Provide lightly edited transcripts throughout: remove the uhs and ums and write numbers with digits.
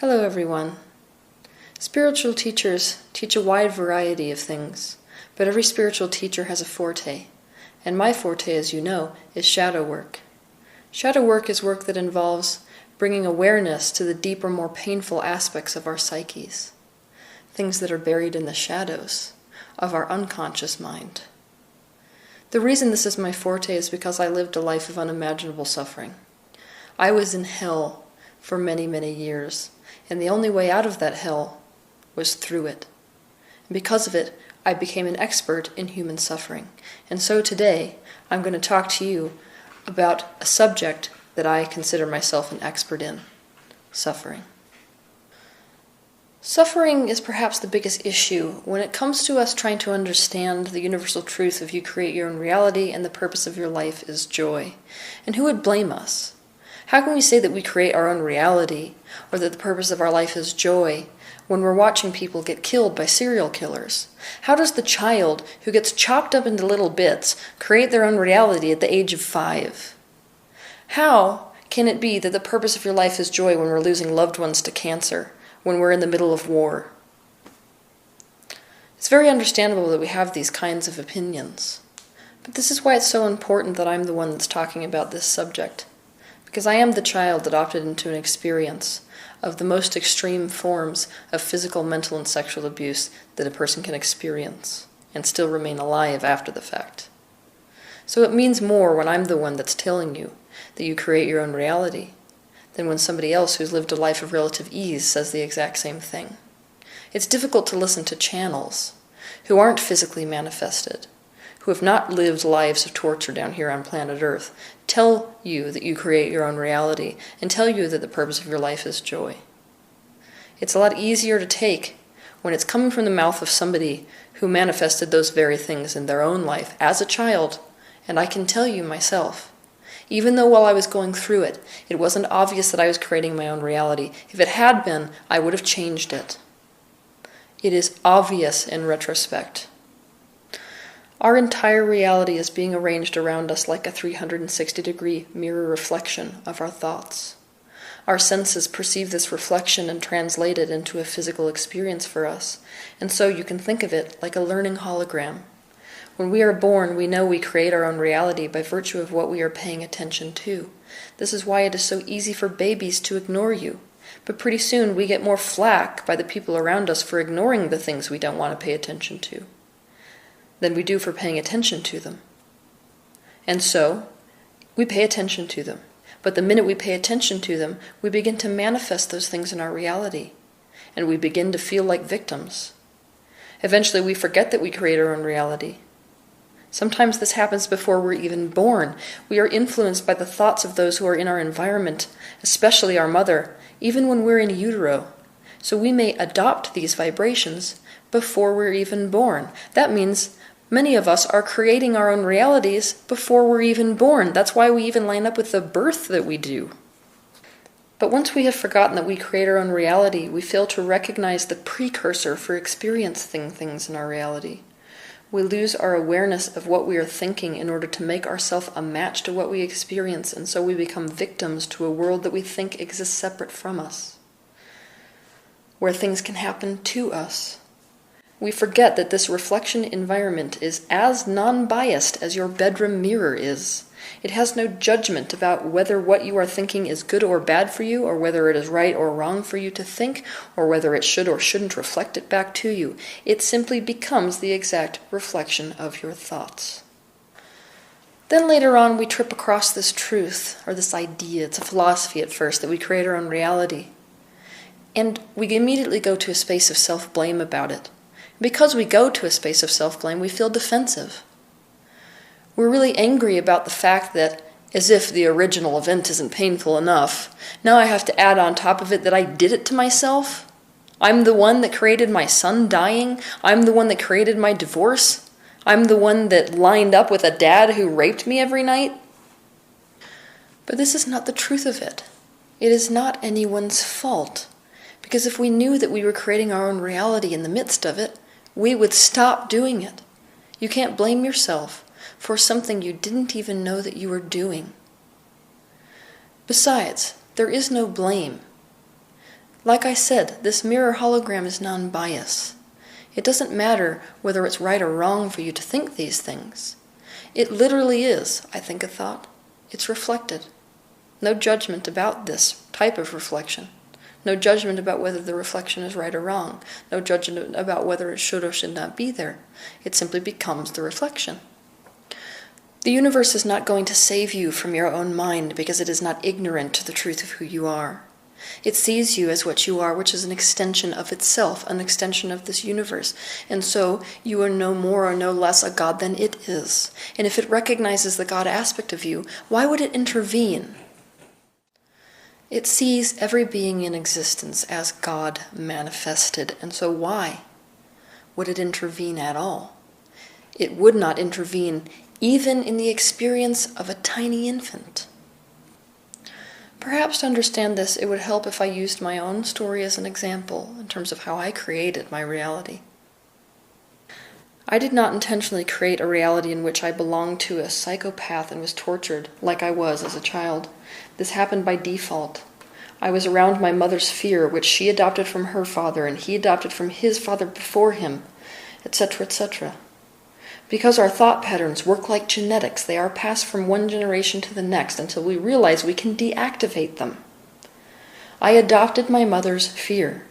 Hello everyone. Spiritual teachers teach a wide variety of things, but every spiritual teacher has a forte, and my forte, as you know, is shadow work. Shadow work is work that involves bringing awareness to the deeper, more painful aspects of our psyches, things that are buried in the shadows of our unconscious mind. The reason this is my forte is because I lived a life of unimaginable suffering. I was in hell for many, many years, and the only way out of that hell was through it. And because of it, I became an expert in human suffering. And so today, I'm going to talk to you about a subject that I consider myself an expert in: suffering. Suffering is perhaps the biggest issue when it comes to us trying to understand the universal truth of you create your own reality and the purpose of your life is joy. And who would blame us? How can we say that we create our own reality or that the purpose of our life is joy when we're watching people get killed by serial killers? How does the child who gets chopped up into little bits create their own reality at the age of 5? How can it be that the purpose of your life is joy when we're losing loved ones to cancer, when we're in the middle of war? It's very understandable that we have these kinds of opinions, but this is why it's so important that I'm the one that's talking about this subject. Because I am the child adopted into an experience of the most extreme forms of physical, mental, and sexual abuse that a person can experience and still remain alive after the fact. So it means more when I'm the one that's telling you that you create your own reality than when somebody else who's lived a life of relative ease says the exact same thing. It's difficult to listen to channels who aren't physically manifested, who have not lived lives of torture down here on planet Earth, tell you that you create your own reality and tell you that the purpose of your life is joy. It's a lot easier to take when it's coming from the mouth of somebody who manifested those very things in their own life as a child, and I can tell you myself, even though while I was going through it, it wasn't obvious that I was creating my own reality. If it had been, I would have changed it. It is obvious in retrospect. Our entire reality is being arranged around us like a 360-degree mirror reflection of our thoughts. Our senses perceive this reflection and translate it into a physical experience for us, and so you can think of it like a learning hologram. When we are born, we know we create our own reality by virtue of what we are paying attention to. This is why it is so easy for babies to ignore you. But pretty soon we get more flack by the people around us for ignoring the things we don't want to pay attention to than we do for paying attention to them. And so, we pay attention to them. But the minute we pay attention to them, we begin to manifest those things in our reality. And we begin to feel like victims. Eventually we forget that we create our own reality. Sometimes this happens before we're even born. We are influenced by the thoughts of those who are in our environment, especially our mother, even when we're in utero. So we may adopt these vibrations before we're even born. That means many of us are creating our own realities before we're even born. That's why we even line up with the birth that we do. But once we have forgotten that we create our own reality, we fail to recognize the precursor for experiencing things in our reality. We lose our awareness of what we are thinking in order to make ourselves a match to what we experience, and so we become victims to a world that we think exists separate from us, where things can happen to us. We forget that this reflection environment is as non-biased as your bedroom mirror is. It has no judgment about whether what you are thinking is good or bad for you, or whether it is right or wrong for you to think, or whether it should or shouldn't reflect it back to you. It simply becomes the exact reflection of your thoughts. Then later on we trip across this truth, or this idea, it's a philosophy at first, that we create our own reality. And we immediately go to a space of self-blame about it. Because we go to a space of self-blame, we feel defensive. We're really angry about the fact that, as if the original event isn't painful enough, now I have to add on top of it that I did it to myself. I'm the one that created my son dying. I'm the one that created my divorce. I'm the one that lined up with a dad who raped me every night. But this is not the truth of it. It is not anyone's fault. Because if we knew that we were creating our own reality in the midst of it, we would stop doing it. You can't blame yourself for something you didn't even know that you were doing. Besides, there is no blame. Like I said, this mirror hologram is non-bias. It doesn't matter whether it's right or wrong for you to think these things. It literally is, I think, a thought. It's reflected. No judgment about this type of reflection. No judgment about whether the reflection is right or wrong. No judgment about whether it should or should not be there. It simply becomes the reflection. The universe is not going to save you from your own mind because it is not ignorant to the truth of who you are. It sees you as what you are, which is an extension of itself, an extension of this universe. And so you are no more or no less a God than it is. And if it recognizes the God aspect of you, why would it intervene? It sees every being in existence as God manifested. And so why would it intervene at all? It would not intervene even in the experience of a tiny infant. Perhaps to understand this, it would help if I used my own story as an example in terms of how I created my reality. I did not intentionally create a reality in which I belonged to a psychopath and was tortured like I was as a child. This happened by default. I was around my mother's fear, which she adopted from her father and he adopted from his father before him, etc., etc. Because our thought patterns work like genetics, they are passed from one generation to the next until we realize we can deactivate them. I adopted my mother's fear.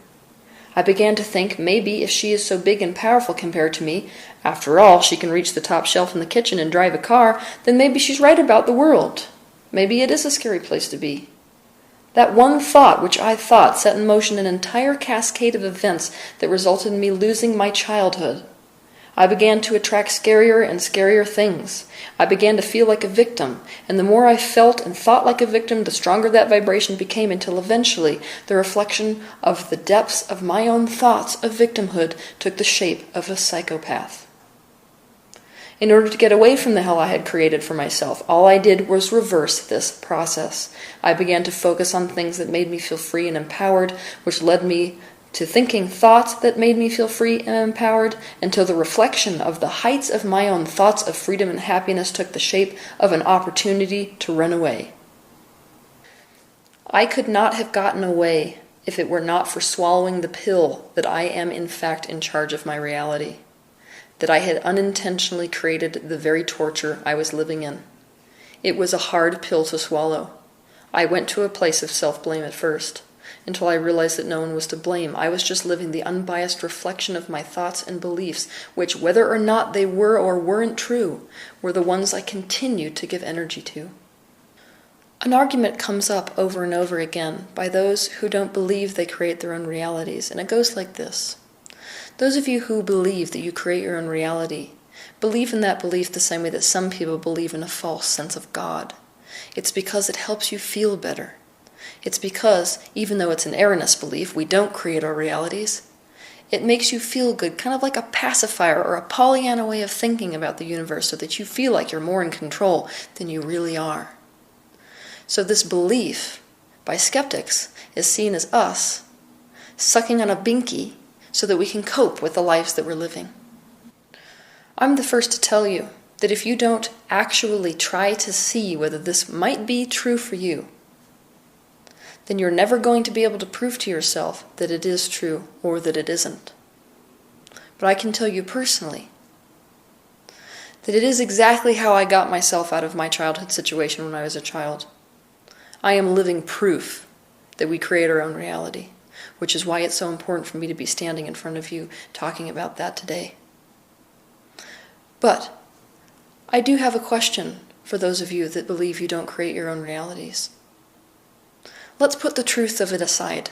I began to think maybe if she is so big and powerful compared to me, after all, she can reach the top shelf in the kitchen and drive a car, then maybe she's right about the world. Maybe it is a scary place to be. That one thought which I thought set in motion an entire cascade of events that resulted in me losing my childhood. I began to attract scarier and scarier things. I began to feel like a victim, and the more I felt and thought like a victim, the stronger that vibration became until eventually the reflection of the depths of my own thoughts of victimhood took the shape of a psychopath. In order to get away from the hell I had created for myself, all I did was reverse this process. I began to focus on things that made me feel free and empowered, which led me to thinking thoughts that made me feel free and empowered, until the reflection of the heights of my own thoughts of freedom and happiness took the shape of an opportunity to run away. I could not have gotten away if it were not for swallowing the pill that I am in fact in charge of my reality, that I had unintentionally created the very torture I was living in. It was a hard pill to swallow. I went to a place of self-blame at first, until I realized that no one was to blame. I was just living the unbiased reflection of my thoughts and beliefs, which, whether or not they were or weren't true, were the ones I continued to give energy to. An argument comes up over and over again by those who don't believe they create their own realities, and it goes like this. Those of you who believe that you create your own reality, believe in that belief the same way that some people believe in a false sense of God. It's because it helps you feel better. It's because, even though it's an erroneous belief, we don't create our realities, it makes you feel good, kind of like a pacifier or a Pollyanna way of thinking about the universe, so that you feel like you're more in control than you really are. So this belief, by skeptics, is seen as us sucking on a binky so that we can cope with the lives that we're living. I'm the first to tell you that if you don't actually try to see whether this might be true for you, then you're never going to be able to prove to yourself that it is true or that it isn't. But I can tell you personally that it is exactly how I got myself out of my childhood situation when I was a child. I am living proof that we create our own reality, which is why it's so important for me to be standing in front of you talking about that today. But I do have a question for those of you that believe you don't create your own realities. Let's put the truth of it aside.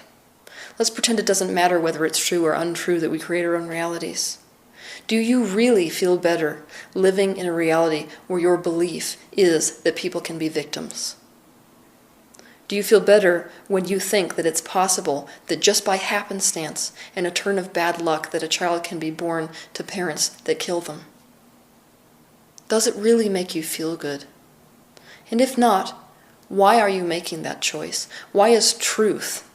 Let's pretend it doesn't matter whether it's true or untrue that we create our own realities. Do you really feel better living in a reality where your belief is that people can be victims? Do you feel better when you think that it's possible that just by happenstance and a turn of bad luck that a child can be born to parents that kill them? Does it really make you feel good? And if not, why are you making that choice? Why is truth,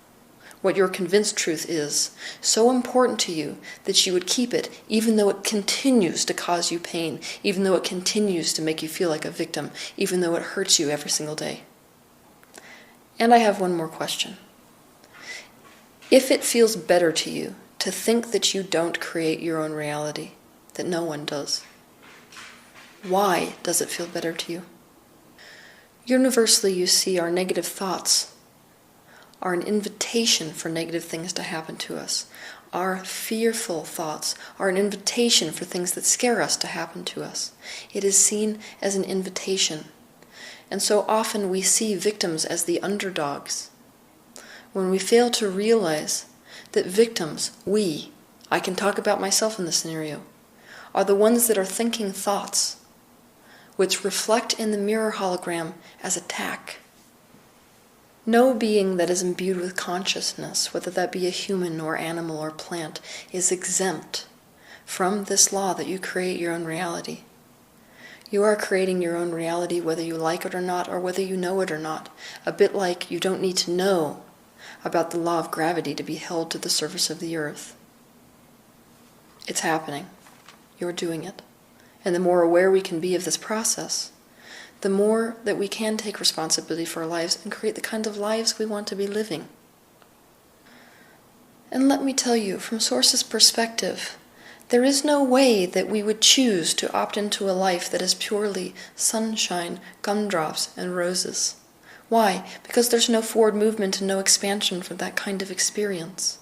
what your convinced truth is, so important to you that you would keep it even though it continues to cause you pain, even though it continues to make you feel like a victim, even though it hurts you every single day? And I have one more question. If it feels better to you to think that you don't create your own reality, that no one does, why does it feel better to you? Universally, you see our negative thoughts are an invitation for negative things to happen to us. Our fearful thoughts are an invitation for things that scare us to happen to us. It is seen as an invitation. And so often we see victims as the underdogs. When we fail to realize that victims, I can talk about myself in this scenario, are the ones that are thinking thoughts which reflect in the mirror hologram as attack. No being that is imbued with consciousness, whether that be a human or animal or plant, is exempt from this law that you create your own reality. You are creating your own reality whether you like it or not, or whether you know it or not. A bit like you don't need to know about the law of gravity to be held to the surface of the earth. It's happening. You're doing it. And the more aware we can be of this process, the more that we can take responsibility for our lives and create the kind of lives we want to be living. And let me tell you, from Source's perspective, there is no way that we would choose to opt into a life that is purely sunshine, gumdrops, and roses. Why? Because there's no forward movement and no expansion for that kind of experience.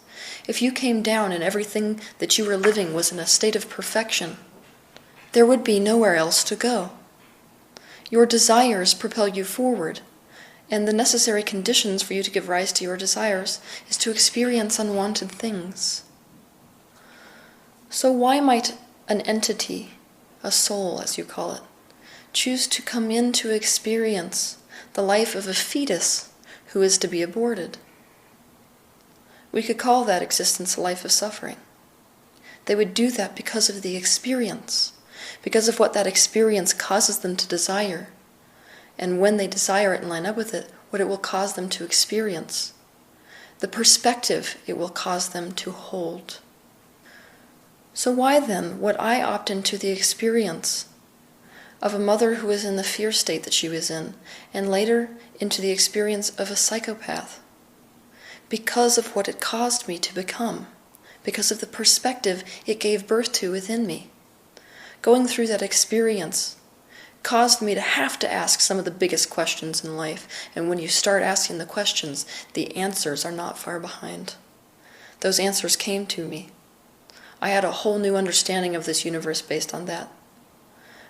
If you came down and everything that you were living was in a state of perfection, there would be nowhere else to go. Your desires propel you forward, and the necessary conditions for you to give rise to your desires is to experience unwanted things. So why might an entity, a soul as you call it, choose to come in to experience the life of a fetus who is to be aborted? We could call that existence a life of suffering. They would do that because of the experience, because of what that experience causes them to desire, and when they desire it and line up with it, what it will cause them to experience, the perspective it will cause them to hold. So why then would I opt into the experience of a mother who was in the fear state that she was in, and later into the experience of a psychopath? Because of what it caused me to become, because of the perspective it gave birth to within me. Going through that experience caused me to have to ask some of the biggest questions in life, and when you start asking the questions, the answers are not far behind. Those answers came to me. I had a whole new understanding of this universe based on that.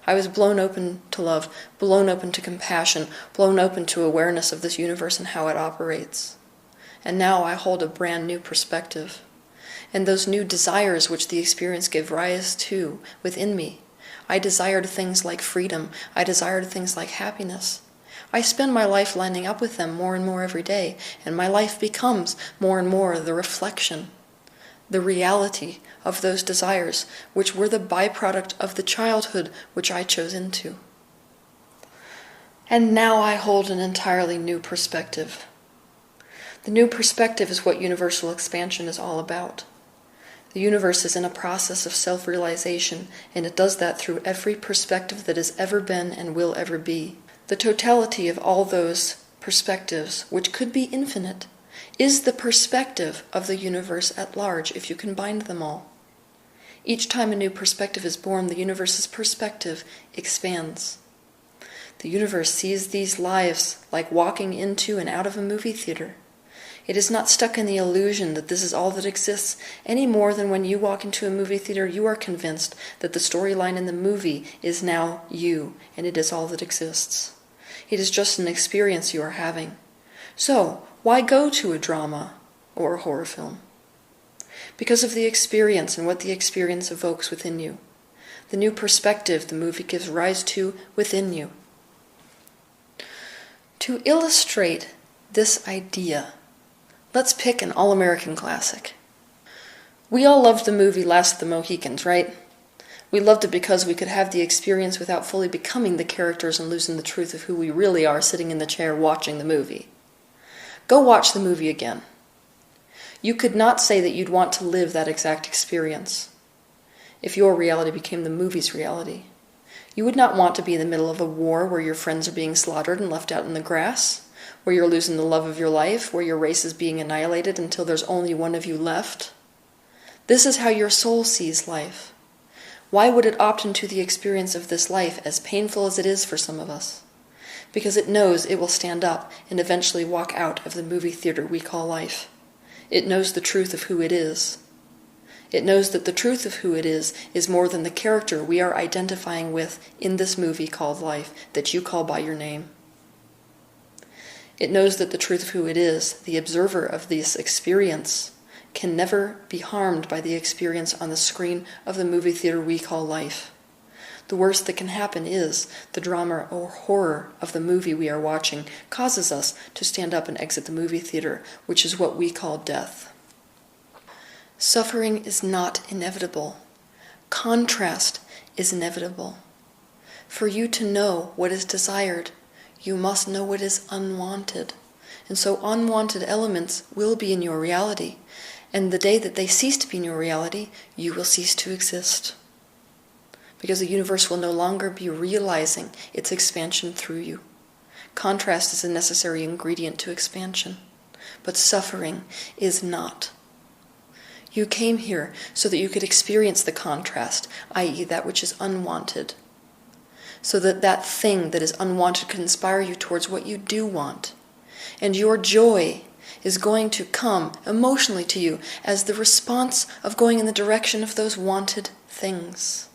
I was blown open to love, blown open to compassion, blown open to awareness of this universe and how it operates. And now I hold a brand new perspective. And those new desires which the experience gave rise to within me, I desired things like freedom. I desired things like happiness. I spend my life lining up with them more and more every day, and my life becomes more and more the reflection, the reality of those desires, which were the byproduct of the childhood which I chose into. And now I hold an entirely new perspective. The new perspective is what universal expansion is all about. The universe is in a process of self-realization, and it does that through every perspective that has ever been and will ever be. The totality of all those perspectives, which could be infinite, is the perspective of the universe at large if you combine them all. Each time a new perspective is born, the universe's perspective expands. The universe sees these lives like walking into and out of a movie theater. It is not stuck in the illusion that this is all that exists any more than when you walk into a movie theater, you are convinced that the storyline in the movie is now you, and it is all that exists. It is just an experience you are having. So, why go to a drama or a horror film? Because of the experience and what the experience evokes within you. The new perspective the movie gives rise to within you. To illustrate this idea, let's pick an all-American classic. We all loved the movie Last of the Mohicans, right? We loved it because we could have the experience without fully becoming the characters and losing the truth of who we really are sitting in the chair watching the movie. Go watch the movie again. You could not say that you'd want to live that exact experience if your reality became the movie's reality. You would not want to be in the middle of a war where your friends are being slaughtered and left out in the grass, where you're losing the love of your life, where your race is being annihilated until there's only one of you left. This is how your soul sees life. Why would it opt into the experience of this life, as painful as it is for some of us? Because it knows it will stand up and eventually walk out of the movie theater we call life. It knows the truth of who it is. It knows that the truth of who it is more than the character we are identifying with in this movie called life that you call by your name. It knows that the truth of who it is, the observer of this experience, can never be harmed by the experience on the screen of the movie theater we call life. The worst that can happen is the drama or horror of the movie we are watching causes us to stand up and exit the movie theater, which is what we call death. Suffering is not inevitable. Contrast is inevitable. For you to know what is desired, you must know what is unwanted. And so unwanted elements will be in your reality. And the day that they cease to be in your reality, you will cease to exist. Because the universe will no longer be realizing its expansion through you. Contrast is a necessary ingredient to expansion, but suffering is not. You came here so that you could experience the contrast, i.e. that which is unwanted, so that that thing that is unwanted could inspire you towards what you do want. And your joy is going to come emotionally to you as the response of going in the direction of those wanted things.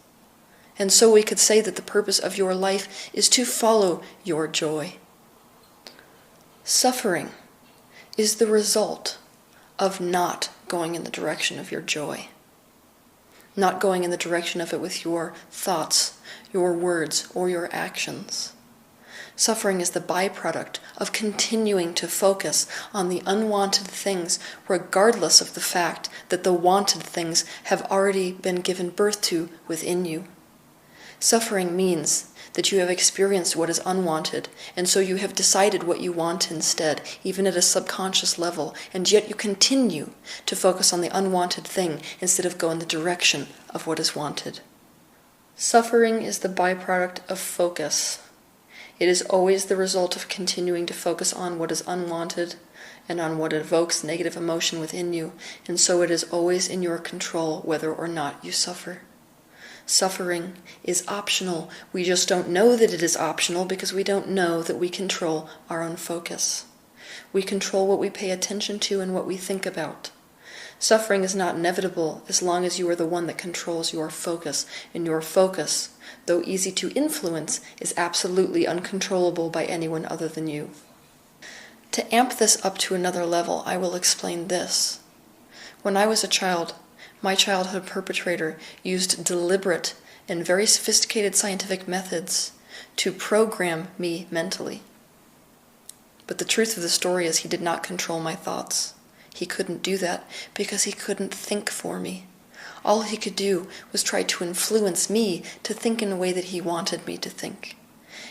And so we could say that the purpose of your life is to follow your joy. Suffering is the result of not going in the direction of your joy. Not going in the direction of it with your thoughts, your words, or your actions. Suffering is the byproduct of continuing to focus on the unwanted things, regardless of the fact that the wanted things have already been given birth to within you. Suffering means that you have experienced what is unwanted, and so you have decided what you want instead, even at a subconscious level, and yet you continue to focus on the unwanted thing instead of go in the direction of what is wanted. Suffering is the byproduct of focus. It is always the result of continuing to focus on what is unwanted and on what evokes negative emotion within you, and so it is always in your control whether or not you suffer. Suffering is optional. We just don't know that it is optional because we don't know that we control our own focus. We control what we pay attention to and what we think about. Suffering is not inevitable as long as you are the one that controls your focus, and your focus, though easy to influence, is absolutely uncontrollable by anyone other than you. To amp this up to another level, I will explain this. When I was a child, my childhood perpetrator used deliberate and very sophisticated scientific methods to program me mentally. But the truth of the story is he did not control my thoughts. He couldn't do that because he couldn't think for me. All he could do was try to influence me to think in a way that he wanted me to think.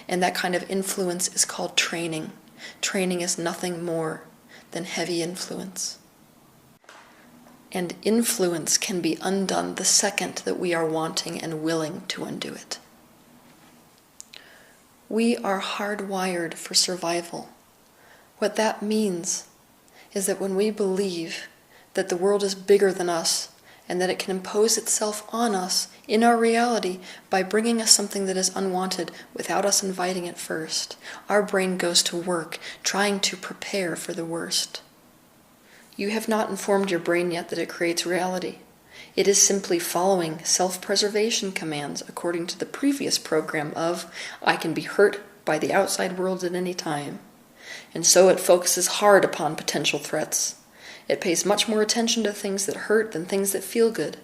And that kind of influence is called training. Training is nothing more than heavy influence. And influence can be undone the second that we are wanting and willing to undo it. We are hardwired for survival. What that means is that when we believe that the world is bigger than us and that it can impose itself on us in our reality by bringing us something that is unwanted without us inviting it first, our brain goes to work trying to prepare for the worst. You have not informed your brain yet that it creates reality. It is simply following self-preservation commands according to the previous program of, I can be hurt by the outside world at any time. And so it focuses hard upon potential threats. It pays much more attention to things that hurt than things that feel good.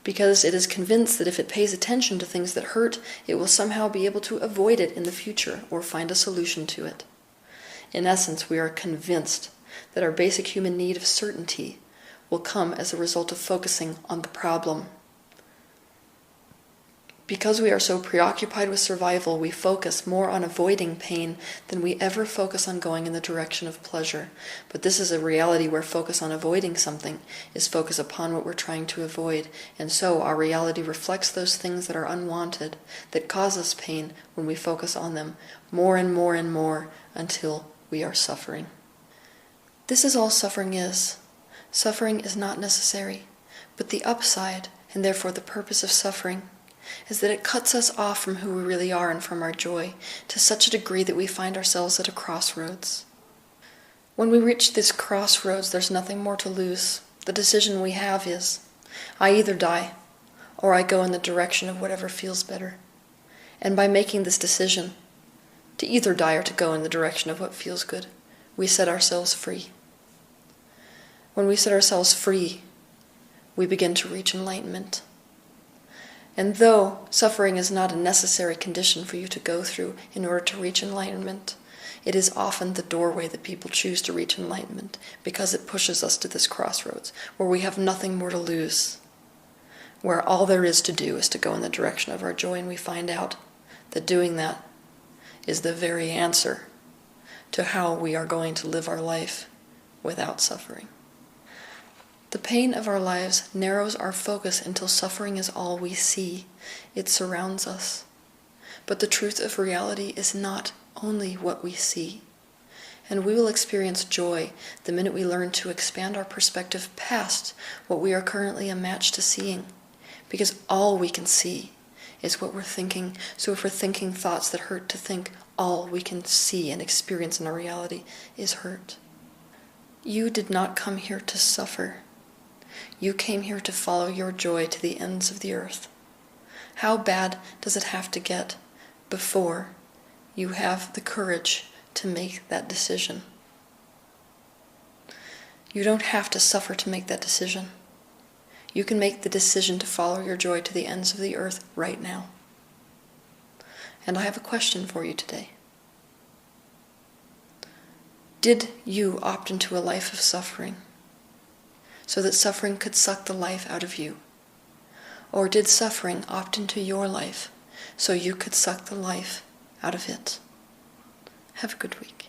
Because it is convinced that if it pays attention to things that hurt, it will somehow be able to avoid it in the future or find a solution to it. In essence, we are convinced that our basic human need of certainty will come as a result of focusing on the problem. Because we are so preoccupied with survival, we focus more on avoiding pain than we ever focus on going in the direction of pleasure. But this is a reality where focus on avoiding something is focus upon what we're trying to avoid, and so our reality reflects those things that are unwanted, that cause us pain when we focus on them more and more and more until we are suffering. This is all suffering is. Suffering is not necessary, but the upside, and therefore the purpose of suffering, is that it cuts us off from who we really are and from our joy to such a degree that we find ourselves at a crossroads. When we reach this crossroads, there's nothing more to lose. The decision we have is, I either die or I go in the direction of whatever feels better. And by making this decision, to either die or to go in the direction of what feels good, we set ourselves free. When we set ourselves free, we begin to reach enlightenment. And though suffering is not a necessary condition for you to go through in order to reach enlightenment, it is often the doorway that people choose to reach enlightenment because it pushes us to this crossroads where we have nothing more to lose, where all there is to do is to go in the direction of our joy, and we find out that doing that is the very answer to how we are going to live our life without suffering. The pain of our lives narrows our focus until suffering is all we see. It surrounds us. But the truth of reality is not only what we see. And we will experience joy the minute we learn to expand our perspective past what we are currently a match to seeing. Because all we can see is what we're thinking. So if we're thinking thoughts that hurt to think, all we can see and experience in our reality is hurt. You did not come here to suffer. You came here to follow your joy to the ends of the earth. How bad does it have to get before you have the courage to make that decision? You don't have to suffer to make that decision. You can make the decision to follow your joy to the ends of the earth right now. And I have a question for you today. Did you opt into a life of suffering so that suffering could suck the life out of you? Or did suffering opt into your life so you could suck the life out of it? Have a good week.